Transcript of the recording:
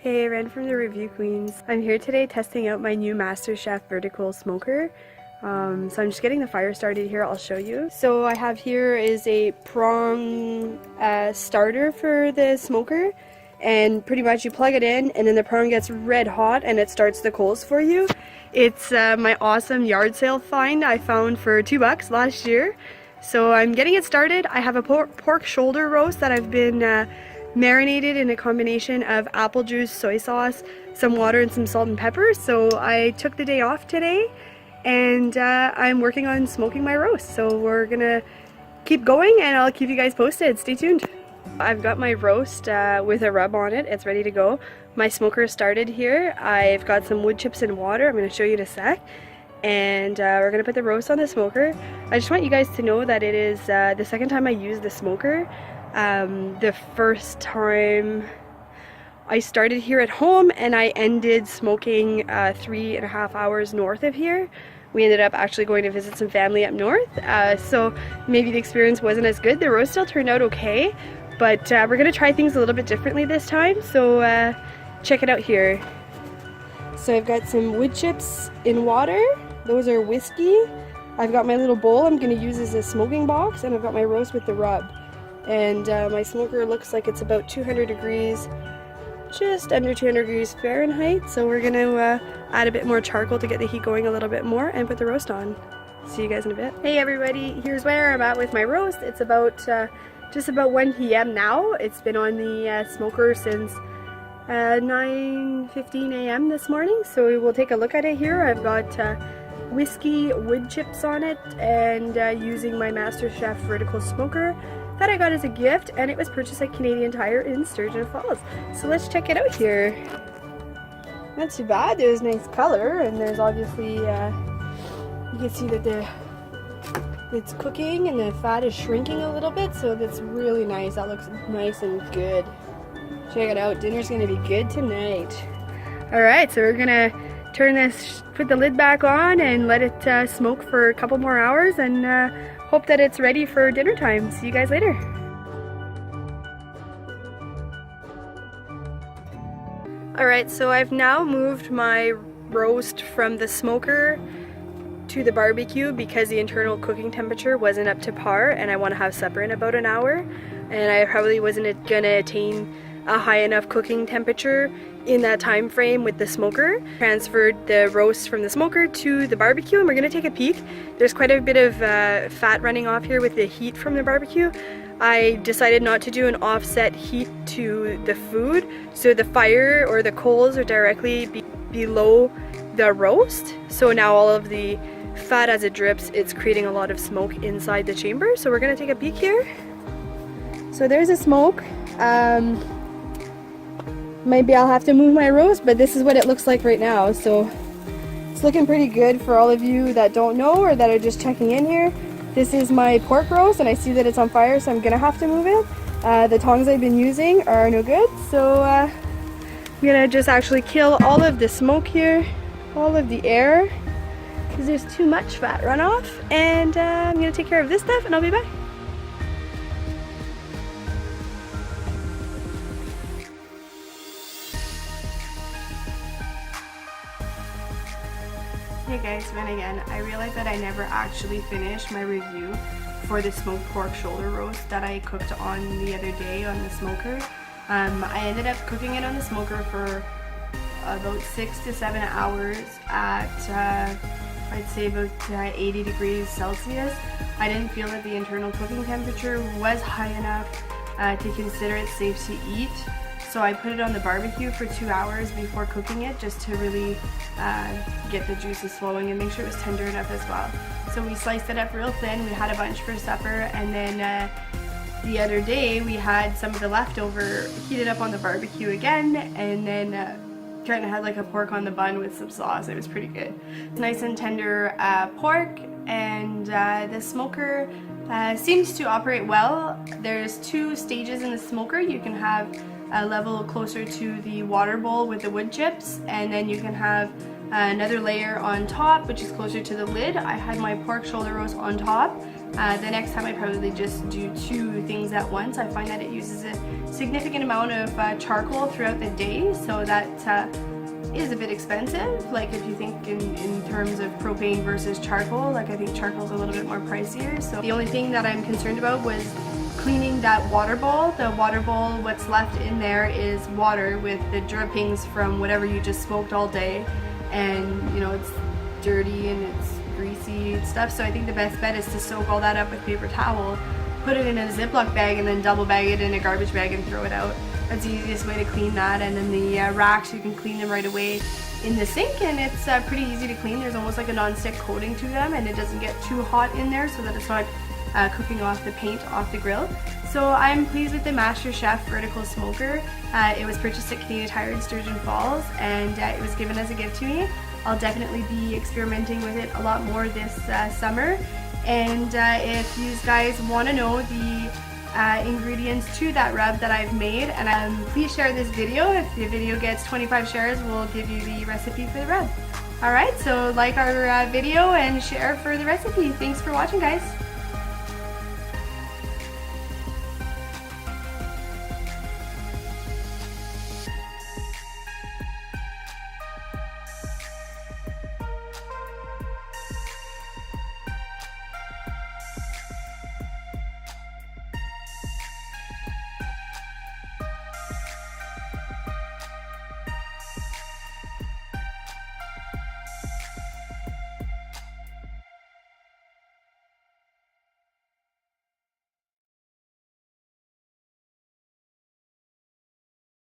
Hey, Ren from the Review Queens. I'm here today testing out my new MasterChef vertical smoker. So I'm just getting the fire started here. I'll show you. So I have here is a prong starter for the smoker, and pretty much you plug it in and then the prong gets red hot and it starts the coals for you. It's my awesome yard sale find I found for $2 last year. So I'm getting it started. I have a pork shoulder roast that I've been marinated in a combination of apple juice, soy sauce, some water, and some salt and pepper. So I took the day off today and I'm working on smoking my roast. So we're gonna keep going and I'll keep you guys posted. Stay tuned. I've got my roast with a rub on it. It's ready to go. My smoker started here. I've got some wood chips and water. I'm gonna show you in a sec. And we're gonna put the roast on the smoker. I just want you guys to know that it is the second time I use the smoker. The first time I started here at home and I ended smoking 3.5 hours north of here. We ended up actually going to visit some family up north, so maybe the experience wasn't as good. The roast still turned out okay, but we're gonna try things a little bit differently this time, so check it out here. So I've got some wood chips in water. Those are whiskey. I've got my little bowl I'm gonna use as a smoking box, and I've got my roast with the rub. And my smoker looks like it's about 200 degrees, just under 200 degrees Fahrenheit. So we're gonna add a bit more charcoal to get the heat going a little bit more and put the roast on. See you guys in a bit. Hey everybody, here's where I'm at with my roast. It's about just about 1 p.m. now. It's been on the smoker since 9:15 a.m. this morning. So we will take a look at it here. I've got whiskey wood chips on it and using my MasterChef vertical smoker that I got as a gift, and it was purchased at Canadian Tire in Sturgeon Falls. So let's check it out here. Not too bad. There's nice color, and there's obviously you can see that it's cooking and the fat is shrinking a little bit, so that's really nice. That looks nice and good. Check it out. Dinner's gonna be good tonight. All right, so we're gonna turn this, put the lid back on and let it smoke for a couple more hours, and hope that it's ready for dinner time. See you guys later. Alright, so I've now moved my roast from the smoker to the barbecue because the internal cooking temperature wasn't up to par, and I want to have supper in about an hour, and I probably wasn't gonna attain a high enough cooking temperature in that time frame with the smoker. Transferred the roast from the smoker to the barbecue, and we're gonna take a peek. There's quite a bit of fat running off here with the heat from the barbecue. I decided not to do an offset heat to the food, so the fire or the coals are directly below the roast. So now all of the fat, as it drips, it's creating a lot of smoke inside the chamber. So we're gonna take a peek here. So there's a smoke. Maybe I'll have to move my roast, but this is what it looks like right now. So it's looking pretty good for all of you that don't know or that are just checking in here. This is my pork roast, and I see that it's on fire, so I'm gonna have to move it. The tongs I've been using are no good, so I'm gonna just actually kill all of the smoke here, all of the air, because there's too much fat runoff, and I'm gonna take care of this stuff and I'll be back. Hey guys, Ren again. I realized that I never actually finished my review for the smoked pork shoulder roast that I cooked on the other day on the smoker. I ended up cooking it on the smoker for about 6 to 7 hours at I'd say about 80 degrees Celsius. I didn't feel that the internal cooking temperature was high enough to consider it safe to eat. So I put it on the barbecue for 2 hours before cooking it, just to really get the juices flowing and make sure it was tender enough as well. So we sliced it up real thin. We had a bunch for supper, and then the other day we had some of the leftover heated up on the barbecue again, and then kind of had like a pork on the bun with some sauce. It was pretty good. Nice and tender pork, and the smoker seems to operate well. There's 2 stages in the smoker. You can have a level closer to the water bowl with the wood chips, and then you can have another layer on top which is closer to the lid. I had my pork shoulder roast on top. The next time I probably just do 2 things at once. I find that it uses a significant amount of charcoal throughout the day, so that is a bit expensive. Like if you think in terms of propane versus charcoal, like I think charcoal is a little bit more pricier. So the only thing that I'm concerned about was cleaning that water bowl. The water bowl, what's left in there is water with the drippings from whatever you just smoked all day, and you know, it's dirty and it's greasy and stuff. So I think the best bet is to soak all that up with paper towel, put it in a Ziploc bag, and then double bag it in a garbage bag and throw it out. That's the easiest way to clean that. And then the racks, you can clean them right away in the sink, and it's pretty easy to clean. There's almost like a non-stick coating to them, and it doesn't get too hot in there so that it's not cooking off the paint off the grill. So I'm pleased with the MasterChef vertical smoker. It was purchased at Canadian Tire in Sturgeon Falls, and it was given as a gift to me. I'll definitely be experimenting with it a lot more this summer. And if you guys want to know the ingredients to that rub that I've made, and please share this video. If the video gets 25 shares, we'll give you the recipe for the rub. Alright, so like our video and share for the recipe. Thanks for watching, guys.